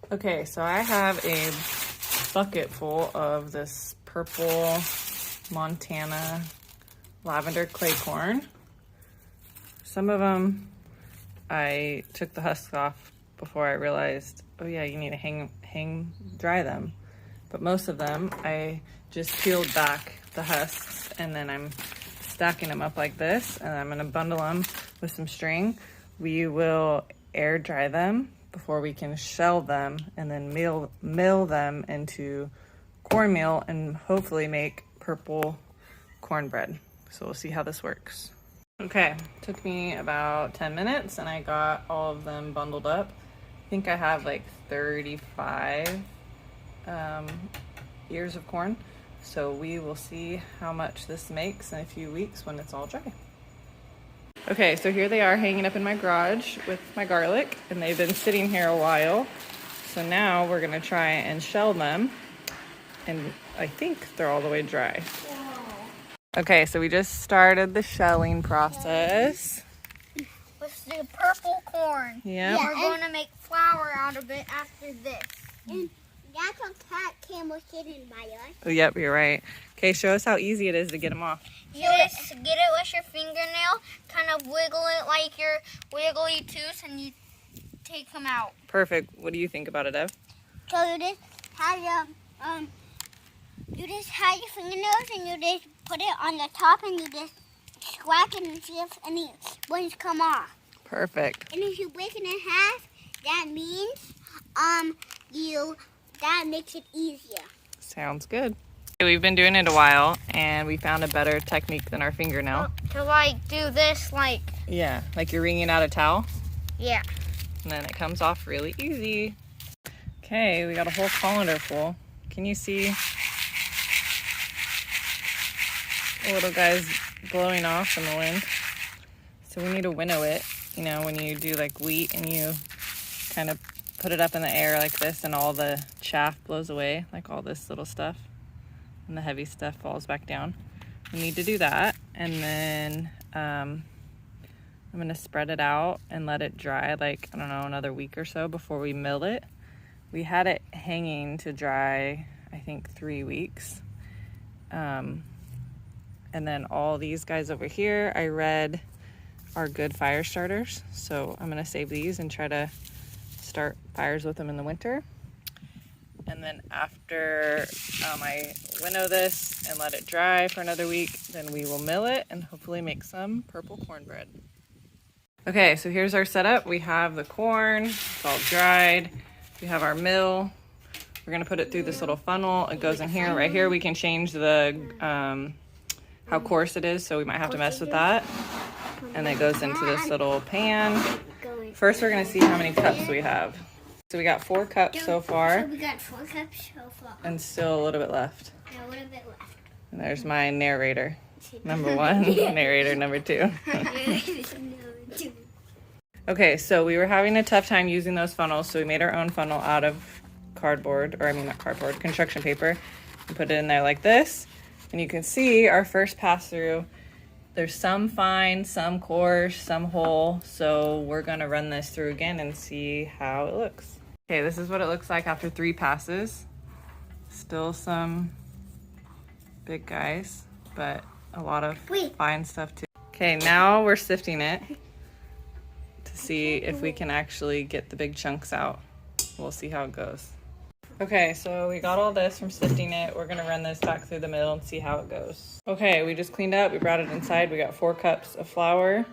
Okay, so I have a bucket full of this purple Montana lavender clay corn. Some of them I took the husks off before I realized, oh yeah, you need to dry them. But most of them I just peeled back the husks and then I'm stacking them up like this, and I'm gonna bundle them with some string. We will air dry them before we can shell them and then mill them into cornmeal and hopefully make purple cornbread. So we'll see how this works. Okay, took me about 10 minutes and I got all of them bundled up. I think I have like 35 ears of corn. So we will see how much this makes in a few weeks when it's all dry. Okay, so here they are hanging up in my garage with my garlic, and they've been sitting here a while. So now we're gonna try and shell them, and I think they're all the way dry. Okay, so we just started the shelling process. With the purple corn. Yeah. We're going to make flour out of it after this. And that's a cat camel sitting by us. Oh, yep, you're right. Okay, show us how easy it is to get them off. You just get it with your fingernail, kind of wiggle it like your wiggly tooth, and you take them out. Perfect. What do you think about it, Ev? So you just have your fingernails and you just put it on the top and you just scratch it and see if any ones come off. Perfect. And if you break it in half, that means that makes it easier. Sounds good. We've been doing it a while and we found a better technique than our fingernail. To like do this like... Yeah, like you're wringing out a towel. Yeah. And then it comes off really easy. Okay, we got a whole colander full. Can you see the little guys blowing off in the wind? So we need to winnow it. You know, when you do like wheat and you kind of put it up in the air like this and all the chaff blows away, like all this little stuff, and the heavy stuff falls back down. We need to do that. And then I'm gonna spread it out and let it dry like, I don't know, another week or so before we mill it. We had it hanging to dry, I think 3 weeks. And then all these guys over here, I read are good fire starters. So I'm gonna save these and try to start fires with them in the winter. And then after I winnow this and let it dry for another week, then we will mill it and hopefully make some purple cornbread. Okay, so here's our setup. We have the corn, it's all dried. We have our mill. We're gonna put it through this little funnel. It goes in here. Right here we can change the how coarse it is, so we might have to mess with that. And then it goes into this little pan. First we're gonna see how many cups we have. So we got 4 cups so far. So we got 4 cups so far. And still a little bit left. And a little bit left. And there's my narrator. Number 1, narrator number 2. Okay, so we were having a tough time using those funnels, so we made our own funnel out of cardboard, or I mean not cardboard, construction paper, and put it in there like this. And you can see our first pass through, there's some fine, some coarse, some whole, so we're gonna run this through again and see how it looks. Okay, this is what it looks like after 3 passes. Still some big guys, but a lot of fine stuff too. Okay, now we're sifting it to see if we can actually get the big chunks out. We'll see how it goes. Okay, so we got all this from sifting it. We're gonna run this back through the mill and see how it goes. Okay, we just cleaned up, we brought it inside. We got 4 cups of flour.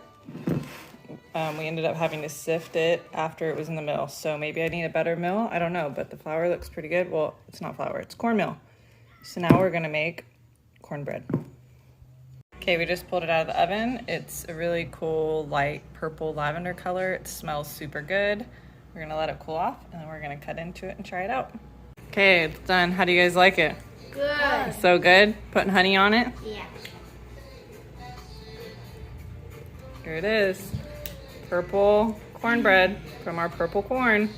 We ended up having to sift it after it was in the mill. So maybe I need a better mill, I don't know, but the flour looks pretty good. Well, it's not flour, it's cornmeal. So now we're gonna make cornbread. Okay, we just pulled it out of the oven. It's a really cool light purple lavender color. It smells super good. We're gonna let it cool off and then we're gonna cut into it and try it out. Okay, it's done. How do you guys like it? Good. So good? Putting honey on it? Yeah. Here it is. Purple cornbread from our purple corn.